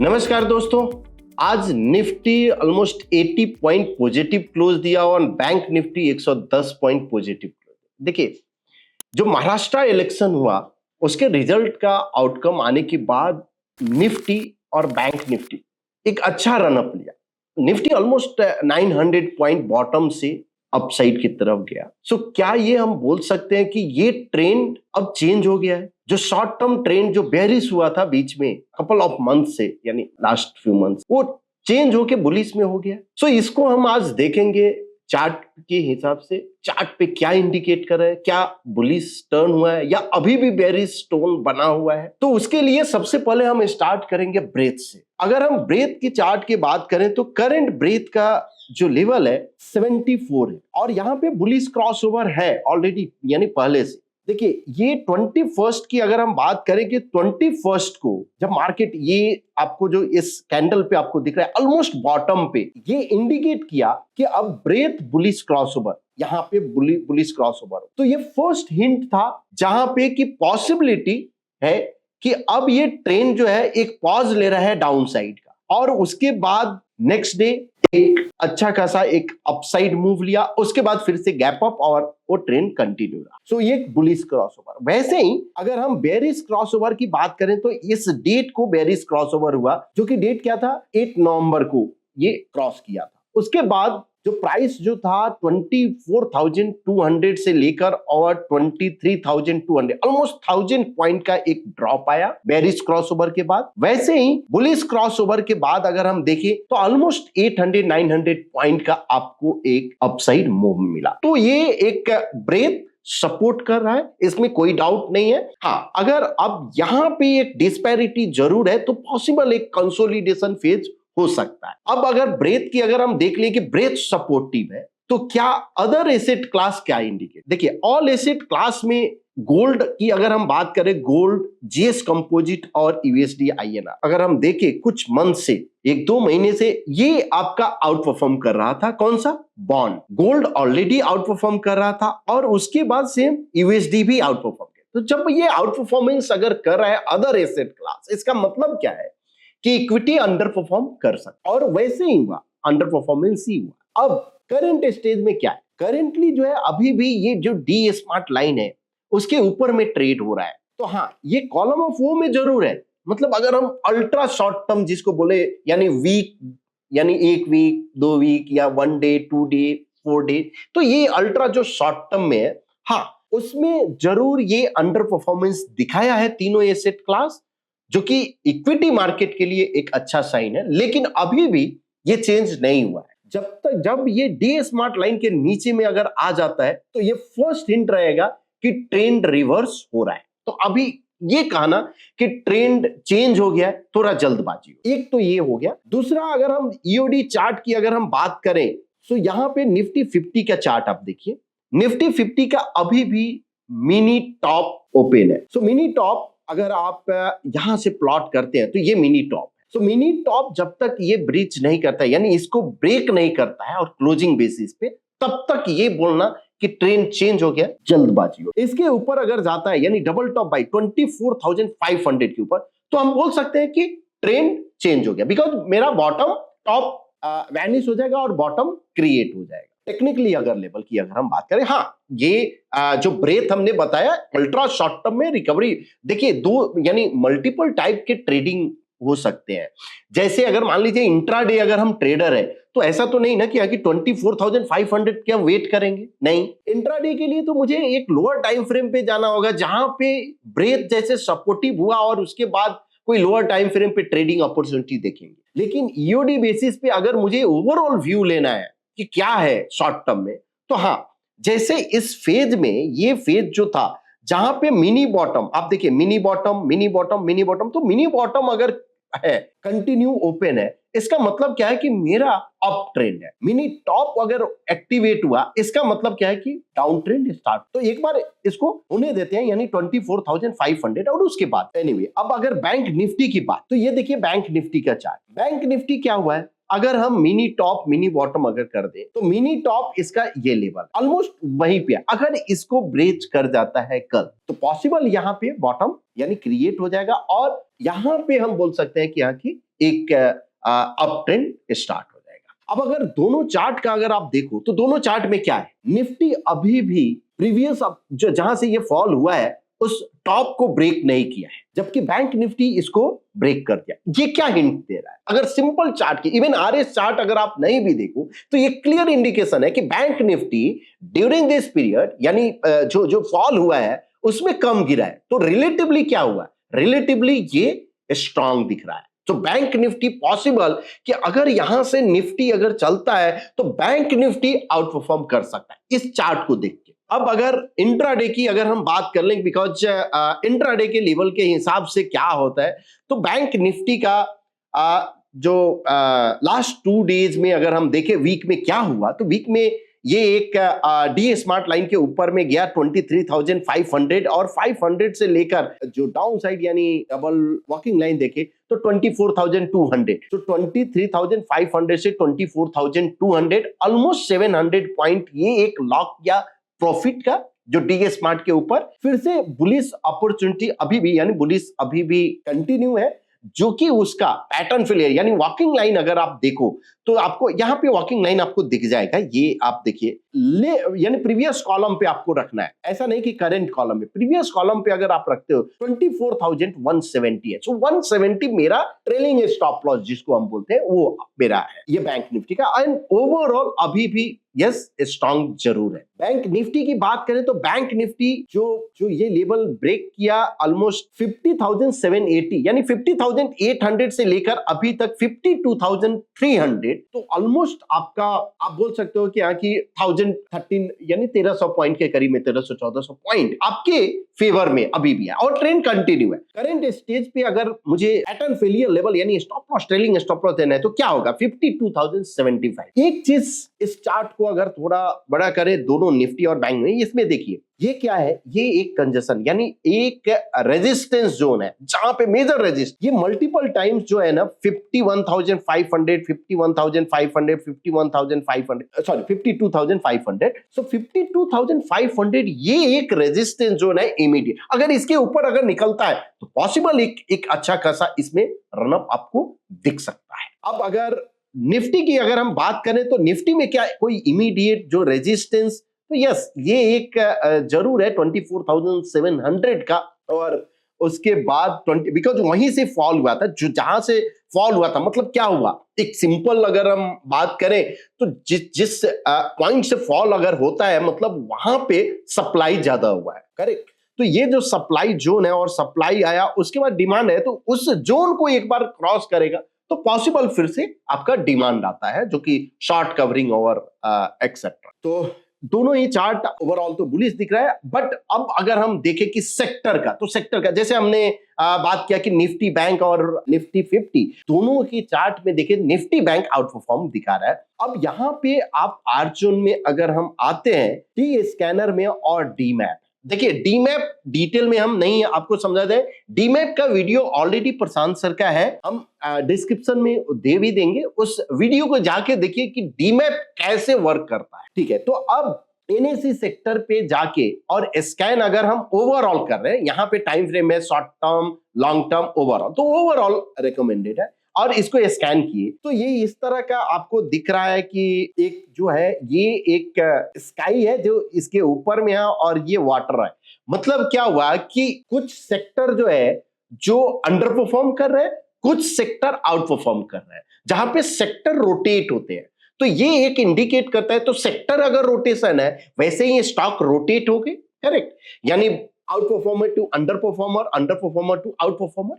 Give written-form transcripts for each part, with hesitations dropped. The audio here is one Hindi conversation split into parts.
नमस्कार दोस्तों। आज Nifty almost 80 point positive close दिया और bank Nifty 110 point positive close. देखिए, जो महाराष्ट्र इलेक्शन हुआ उसके रिजल्ट का आउटकम आने के बाद निफ्टी और बैंक निफ्टी एक अच्छा रनअप लिया। निफ्टी ऑलमोस्ट 900 पॉइंट बॉटम से अपसाइड की तरफ गया। सो क्या ये हम बोल सकते हैं कि ये ट्रेंड अब चेंज हो गया है? जो शॉर्ट टर्म ट्रेंड जो बेरिश हुआ था बीच में कपल ऑफ मंथ से, यानी लास्ट फ्यू मंथ्स, वो चेंज होके बुलिश में हो गया। सो इसको हम आज देखेंगे चार्ट के हिसाब से। चार्ट पे क्या इंडिकेट कर रहा है, क्या बुलिश टर्न हुआ है या अभी भी बेरिश टोन बना हुआ है। तो उसके लिए सबसे पहले हम स्टार्ट करेंगे ब्रेथ से। अगर हम ब्रेथ की चार्ट की बात करें तो करंट ब्रेथ का जो लेवल है 74 है और यहाँ पे बुलिश क्रॉसओवर है ऑलरेडी, यानी पहले से। देखिए, ये 21 की अगर हम बात करें कि 21 को जब मार्केट, ये आपको जो इस कैंडल पे आपको दिख रहा है ऑलमोस्ट बॉटम पे, ये इंडिकेट किया कि अब ब्रेथ बुलिश क्रॉसओवर, यहाँ पे बुलिश क्रॉसओवर। तो ये फर्स्ट हिंट था जहां पे कि पॉसिबिलिटी है कि अब ये ट्रेंड जो है एक पॉज ले रहा है डाउन साइड का, और उसके बाद नेक्स्ट डे एक अच्छा खासा एक अपसाइड मूव लिया, उसके बाद फिर से गैप अप और वो ट्रेंड कंटिन्यू रहा। सो ये बुलिश क्रॉसओवर। वैसे ही अगर हम बेरिश क्रॉसओवर की बात करें तो इस डेट को बेरिश क्रॉसओवर हुआ, जो कि डेट क्या था, 8 नवंबर को ये क्रॉस किया था। उसके बाद जो प्राइस जो था 24,200 से लेकर और 23,200, ऑलमोस्ट 1000 पॉइंट का एक ड्रॉप आया बेरिश क्रॉसओवर के बाद। वैसे ही बुलिश क्रॉसओवर के बाद अगर हम देखें तो ऑलमोस्ट 800-900 पॉइंट का आपको एक अपसाइड मूव मिला। तो ये एक ब्रेथ सपोर्ट कर रहा है, इसमें कोई डाउट नहीं है। हाँ, अगर अब यहां पे एक डिस्पैरिटी जरूर है तो पॉसिबल एक कंसोलिडेशन फेज हो सकता है। अब अगर ब्रेथ की अगर हम देख लें कि ब्रेथ सपोर्टिव है तो क्या अदर एसेट क्लास क्या इंडिकेट? देखिए, ऑल एसेट क्लास में गोल्ड की अगर हम बात करें, गोल्ड, जीएस कंपोजिट और यूएसडी आईएनआर, अगर हम देखें कुछ मंथ से, 1-2 महीने से ये आपका आउट परफॉर्म कर रहा था। कौन सा? Bond. Gold already out perform कर रहा था और उसके बाद सेम यूएसडी भी आउट परफॉर्म किया। तो जब ये आउट परफॉर्मेंस अगर कर रहा है अदर एसेट क्लास, इसका मतलब क्या है कि इक्विटी अंडर परफॉर्म कर सकता, और वैसे ही हुआ, अंडर परफॉर्मेंस ही हुआ। अब करंट स्टेज में क्या है? करेंटली जो है अभी भी ये जो डी स्मार्ट लाइन है उसके ऊपर में ट्रेड हो रहा है। तो हाँ, ये कॉलम ऑफ वो में जरूर है। मतलब अगर हम अल्ट्रा शॉर्ट टर्म जिसको बोले, यानी वीक, यानी 1 वीक, 2 वीक या 1 डे, 2 डे, 4 डे, तो ये अल्ट्रा जो शॉर्ट टर्म में है, हाँ, उसमें जरूर ये अंडर परफॉर्मेंस दिखाया है तीनों एसेट क्लास, जो कि इक्विटी मार्केट के लिए एक अच्छा साइन है। लेकिन अभी भी ये चेंज नहीं हुआ है। जब ये डी स्मार्ट लाइन के नीचे में अगर आ जाता है तो ये फर्स्ट हिंट रहेगा कि ट्रेंड रिवर्स हो रहा है। तो अभी ये कहना कि ट्रेंड चेंज हो गया है, थोड़ा जल्दबाजी। एक तो ये हो गया। दूसरा, अगर हम ईओडी चार्ट की अगर हम बात करें तो यहां पे निफ्टी 50 का चार्ट आप देखिए। निफ्टी 50 का अभी भी मिनी टॉप ओपन है। सो मिनी टॉप अगर आप यहां से प्लॉट करते हैं तो ये मिनी टॉप है। सो मिनी टॉप जब तक ये ब्रीच नहीं करता है, यानी इसको ब्रेक नहीं करता है और क्लोजिंग बेसिस पे, तब तक ये बोलना कि ट्रेंड चेंज हो गया, जल्दबाजी हो। इसके ऊपर अगर जाता है, यानी डबल टॉप बाय 24,500 के ऊपर, तो हम बोल सकते हैं कि ट्रेंड चेंज हो गया, बिकॉज मेरा बॉटम टॉप वैनिश हो जाएगा और बॉटम क्रिएट हो जाएगा। टेक्निकली अगर लेवल की अगर हम बात करें, हाँ, ये जो ब्रेथ हमने बताया अल्ट्रा शॉर्ट टर्म में रिकवरी। देखिए, दो यानी मल्टीपल टाइप के ट्रेडिंग हो सकते हैं। जैसे अगर मान लीजिए इंट्राडे अगर हम ट्रेडर है तो ऐसा तो नहीं ना कि 24,500 के हम वेट करेंगे, नहीं। इंट्राडे के लिए तो मुझे एक लोअर टाइम फ्रेम पे जाना होगा जहां पे ब्रेथ जैसे सपोर्टिव हुआ और उसके बाद कोई लोअर टाइम फ्रेम पे ट्रेडिंग अपॉर्चुनिटी देखेंगे। लेकिन ईओडी बेसिस पे अगर मुझे ओवरऑल व्यू लेना है कि क्या है शॉर्ट टर्म में, तो हाँ, जैसे इस फेज में, ये फेज जो था जहां पे मिनी बॉटम, आप देखिए, mini bottom, mini bottom, mini bottom, तो मिनी बॉटम अगर है, कंटिन्यू ओपन है, इसका मतलब क्या है कि मेरा अप ट्रेंड है। मिनी टॉप अगर एक्टिवेट हुआ, इसका मतलब क्या है कि डाउन ट्रेंड स्टार्ट। तो एक बार इसको होने देते हैं, यानी 24,500, और उसके बाद एनीवे अब अगर बैंक निफ्टी की बात, तो ये देखिए बैंक निफ्टी का चार्ट। बैंक निफ्टी क्या हुआ है, अगर हम मिनी टॉप मिनी बॉटम अगर कर दे तो मिनी टॉप इसका ये लेवल ऑलमोस्ट वहीं पे, अगर इसको ब्रेच कर जाता है कल तो पॉसिबल यहाँ पे बॉटम यानी क्रिएट हो जाएगा, और यहाँ पे हम बोल सकते हैं कि यहाँ की एक अप ट्रेंड स्टार्ट हो जाएगा। अब अगर दोनों चार्ट का अगर आप देखो तो दोनों चार्ट में क्या है, निफ्टी अभी भी प्रीवियस जो जहां से ये फॉल हुआ है उस टॉप को ब्रेक नहीं किया है, जबकि बैंक निफ्टी इसको ब्रेक कर दिया। ये क्या हिंट दे रहा है? अगर सिंपल चार्ट की इवन आरएस चार्ट अगर आप नहीं भी देखो तो ये क्लियर इंडिकेशन है कि bank Nifty during this period यानी जो जो फॉल हुआ है उसमें कम गिरा है। तो रिलेटिवली क्या हुआ, रिलेटिवली ये स्ट्रांग दिख रहा है। तो बैंक निफ्टी पॉसिबल कि अगर यहां से निफ्टी अगर चलता है तो बैंक निफ्टी आउट परफॉर्म कर सकता है इस चार्ट को देख के। अब अगर इंट्राडे की अगर हम बात कर लें, बिकॉज इंट्राडे के लेवल के हिसाब से क्या होता है, तो बैंक निफ्टी का जो लास्ट 2 डेज में अगर हम देखें वीक में क्या हुआ, तो वीक में ये एक डी स्मार्ट लाइन के ऊपर में गया 23,500 और 500 से लेकर जो डाउन साइड यानी डबल वॉकिंग लाइन देखे तो 24,200। तो 23,500 से 24,200 ऑलमोस्ट 700 पॉइंट ये एक लॉक किया प्रॉफिट का जो डी स्मार्ट के ऊपर। फिर से बुलिश अपॉर्चुनिटी अभी भी यानी बुलिश अभी भी कंटिन्यू है, जो कि उसका पैटर्न फेलियर यानी वॉकिंग लाइन अगर आप देखो तो आपको यहाँ पे वॉकिंग लाइन आपको दिख जाएगा। ये आप देखिए ले यानी प्रीवियस कॉलम पे आपको रखना है, ऐसा नहीं कि करंट कॉलम में, प्रीवियस कॉलम पे अगर आप रखते हो 24,170 है। सो 170 मेरा ट्रेलिंग स्टॉप लॉस जिसको हम बोलते हैं वो मेरा है ये बैंक निफ्टी का। एंड ओवरऑल अभी भी यस स्ट्रांग जरूर है। बैंक निफ्टी की बात करें तो बैंक निफ्टी जो ये लेवल ब्रेक किया ऑलमोस्ट 50,780 यानी 50,800 से लेकर अभी तक 52,300, तो ऑलमोस्ट आपका आप बोल सकते हो कि यहाँ की 1013 यानी 1300 पॉइंट के करीब में 1300-1400 पॉइंट आपके फेवर में अभी भी है और ट्रेंड कंटिन्यू है। करंट स्टेज पे अगर मुझे पैटर्न फेलियर लेवल यानी stop loss trailing stop loss देना है तो क्या होगा 52,075। एक चीज इस चार्ट को अगर थोड़ा बड़ा करे दोनों निफ्टी और बैंक में, इसमें देखिए ये क्या है, ये एक कंजेशन यानी एक रेजिस्टेंस जोन है जहां पे मेजर रेजिस्ट ये मल्टीपल टाइम्स जो है ना 51,500 51,500 51,500 सॉरी 52,500। सो 52,500 ये एक रेजिस्टेंस जोन है इमीडिएट। अगर इसके ऊपर अगर निकलता है तो पॉसिबल एक अच्छा खासा इसमें रनअप आपको दिख सकता है। अब अगर निफ्टी की अगर हम बात करें तो निफ्टी में क्या कोई इमीडिएट जो रेजिस्टेंस, तो यस ये एक जरूर है 24,700 का, और उसके बाद 20 बिकॉज वहीं से फॉल हुआ था जो जहां से फॉल हुआ था। मतलब क्या हुआ, एक सिंपल अगर हम बात करें तो जिस पॉइंट से फॉल अगर होता है मतलब वहां पे सप्लाई ज्यादा हुआ है, करेक्ट। तो ये जो सप्लाई जोन है और सप्लाई आया उसके बाद डिमांड है, तो उस जोन को एक बार क्रॉस करेगा तो पॉसिबल फिर से आपका डिमांड आता है जो कि शॉर्ट कवरिंग और एक्सेट्रा। तो दोनों ही चार्ट ओवरऑल तो बुलिश दिख रहा है। बट अब अगर हम देखें कि सेक्टर का, तो सेक्टर का जैसे हमने बात किया कि निफ्टी बैंक और निफ्टी 50 दोनों की चार्ट में देखें निफ्टी बैंक आउट परफॉर्म दिखा रहा है। अब यहाँ पे आप आर्चोन में अगर हम आते हैं टी स्कैनर में और डीमैप, देखिए डीमैप डिटेल में हम नहीं आपको समझा दें, डीमैप का वीडियो ऑलरेडी प्रशांत सर का है, हम डिस्क्रिप्शन में दे भी देंगे, उस वीडियो को जाके देखिए कि डीमैप कैसे वर्क करता है, ठीक है। तो अब एनएससी सेक्टर पे जाके और स्कैन अगर हम ओवरऑल कर रहे हैं, यहाँ पे टाइम फ्रेम है short term long term overall, तो ओवरऑल रिकमेंडेड है और इसको स्कैन किए तो ये इस तरह का आपको दिख रहा है कि एक जो है ये एक स्काई है जो इसके ऊपर में है और ये वाटर है। मतलब क्या हुआ कि कुछ सेक्टर जो है जो अंडर परफॉर्म कर रहे हैं, कुछ सेक्टर आउट परफॉर्म कर रहे हैं, जहां पे सेक्टर रोटेट होते हैं। तो ये एक इंडिकेट करता है, तो सेक्टर अगर रोटेशन है वैसे ही स्टॉक रोटेट हो गए, करेक्ट, यानी outperformer to underperformer, underperformer to outperformer.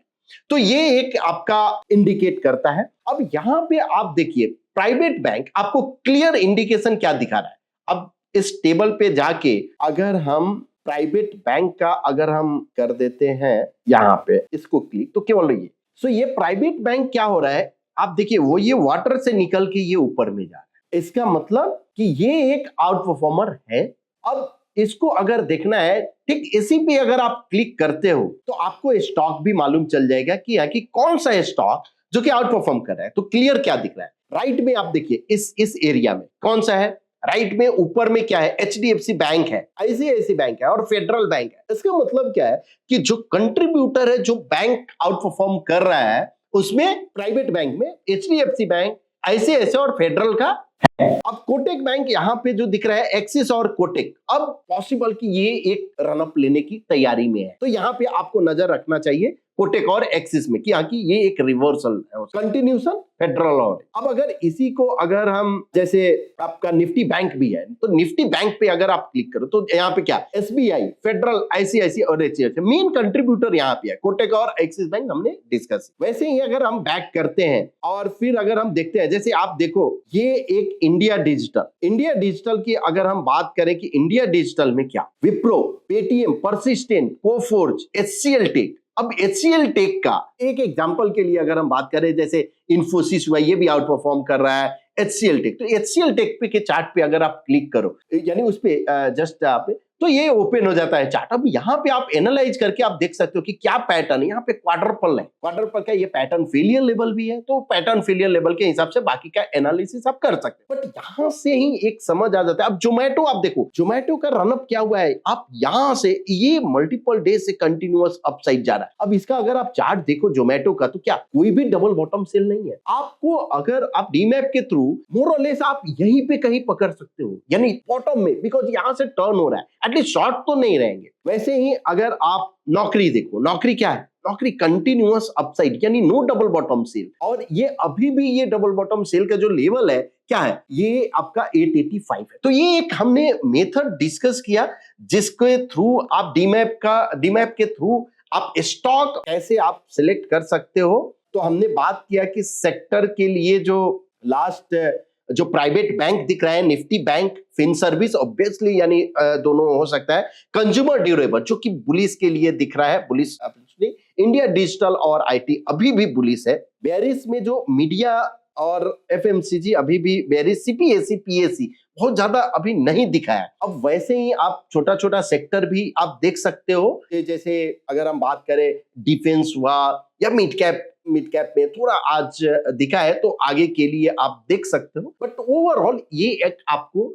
तो ये एक आपका इंडिकेट करता है। अब यहां पे आप देखिए प्राइवेट बैंक आपको क्लियर इंडिकेशन क्या दिखा रहा है। अब इस टेबल पे जाके अगर हम प्राइवेट बैंक का अगर हम कर देते हैं यहां पे इसको क्लिक, तो केवल ये सो ये प्राइवेट बैंक क्या हो रहा है आप देखिए, वो ये वाटर से निकल के ये ऊपर में जा रहा है। इसका मतलब कि ये एक आउट परफॉर्मर है। अब इसको अगर देखना है ठीक इसी पे अगर आप क्लिक करते हो तो आपको स्टॉक भी मालूम चल जाएगा कि यहाँ की कौन सा स्टॉक जो कि आउट परफॉर्म कर रहा है। तो क्लियर क्या दिख रहा है, राइट में आप देखिए इस एरिया में कौन सा है, राइट में ऊपर में क्या है, एचडीएफसी बैंक है, आईसीआईसी बैंक है और फेडरल बैंक है। इसका मतलब क्या है कि जो कंट्रीब्यूटर है, जो बैंक आउट परफॉर्म कर रहा है उसमें प्राइवेट बैंक में HDFC बैंक, ICICI और फेडरल का है। अब कोटक बैंक यहाँ पे जो दिख रहा है, एक्सिस और कोटक, अब पॉसिबल कि ये एक रनअप लेने की तैयारी में है, तो यहाँ पे आपको नजर रखना चाहिए कोटक और एक्सिस में कि यहाँ की ये एक रिवर्सल है, कंटिन्यूशन फेडरल। और अब अगर इसी को अगर हम जैसे आपका निफ्टी बैंक भी है, तो निफ्टी बैंक पे अगर आप क्लिक करो तो यहाँ पे क्या, SBI, फेडरल, ICICI और HDFC मेन कंट्रीब्यूटर यहाँ पे है। कोटक और एक्सिस बैंक हमने डिस्कस। वैसे ही अगर हम बैक करते हैं और फिर अगर हम देखते हैं, जैसे आप देखो ये एक इंडिया डिजिटल की अगर हम बात करें कि इंडिया डिजिटल में क्या, Wipro, Paytm, Persistent, Coforge, HCL tech. अब HCL टेक का एक एग्जांपल के लिए अगर हम बात करें, जैसे इन्फोसिस हुआ, ये भी आउट परफॉर्म कर रहा है, HCL टेक। तो HCL टेक पे के चार्ट पे अगर आप क्लिक करो, यानी उस पे जस्ट आप, तो ये ओपन हो जाता है चार्ट। अब यहाँ पे आप एनालाइज करके आप देख सकते हो कि क्या पैटर्न है। यहाँ पे क्वार्टरपल है, क्वार्टरपल का ये पैटर्न फेलियर लेवल भी है, तो पैटर्न फेलियर लेवल के हिसाब से बाकी का एनालिसिस आप कर सकते हैं। बट यहाँ से ही एक समझ आ जाता है। अब जोमेटो आप देखो, जोमेटो का रनअप क्या हुआ है, आप यहाँ से ये मल्टीपल डे से कंटिन्यूअस अपसाइड जा रहा है। अब इसका अगर आप चार्ट देखो जोमेटो का, तो क्या कोई भी डबल बॉटम सेल नहीं है। आपको अगर आप डीमैप के थ्रू मोर और लेस आप यहीं पे कहीं पकड़ सकते हो, यानी बॉटम में, बिकॉज यहाँ से टर्न हो रहा है, एटलीस्ट शॉर्ट तो नहीं रहेंगे। वैसे ही अगर आप नौकरी देखो, नौकरी क्या है, नौकरी कंटिन्यूअस अपसाइड, यानी नो डबल बॉटम सेल। और ये अभी भी ये डबल बॉटम सेल का जो लेवल है क्या है, ये आपका 885 है। तो ये एक हमने मेथड डिस्कस किया जिसके थ्रू आप डीमैप के थ्रू आप स्टॉक कैसे आप सिलेक्ट कर सकते हो। तो हमने बात किया कि सेक्टर के लिए जो लास्ट जो प्राइवेट बैंक दिख रहा है, Nifty bank, fin service obviously, यानी दोनों हो सकता है, कंज्यूमर ड्यूरेबल जो कि बुलिश के लिए दिख रहा है, बुलिश इंडिया डिजिटल और IT अभी भी बुलिश है। बेरिश में जो मीडिया और FMCG अभी भी बेरिश, CPSE, PSE बहुत ज्यादा अभी नहीं दिखा है। अब वैसे ही आप छोटा छोटा सेक्टर भी आप देख सकते हो, जैसे अगर हम बात करें डिफेंस हुआ या मिड कैप में थोड़ा आज दिखा है, तो आगे के लिए आप देख सकते हो। बट ओवरऑल ये एक आपको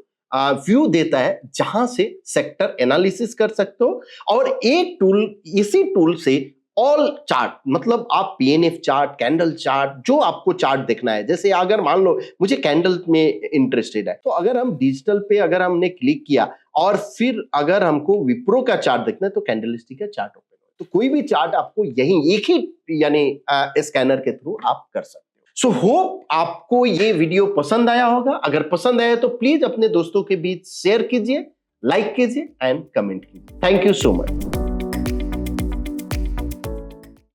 व्यू देता है जहां से सेक्टर एनालिसिस कर सकते हो। और एक टूल, इसी टूल से ऑल चार्ट, मतलब आप PNF चार्ट, कैंडल चार्ट, जो आपको चार्ट देखना है, जैसे अगर मान लो मुझे कैंडल में इंटरेस्टेड है, तो अगर हम डिजिटल पे अगर हमने क्लिक किया और फिर अगर हमको विप्रो का चार्ट देखना है, तो कैंडलस्टिक का चार्ट ओपन हो, तो कोई भी चार्ट आपको यही एक ही यानी स्कैनर के थ्रू आप कर सकते हो। सो होप आपको ये वीडियो पसंद आया होगा। अगर पसंद आया तो प्लीज अपने दोस्तों के बीच शेयर कीजिए, लाइक कीजिए एंड कमेंट कीजिए। Thank you so much.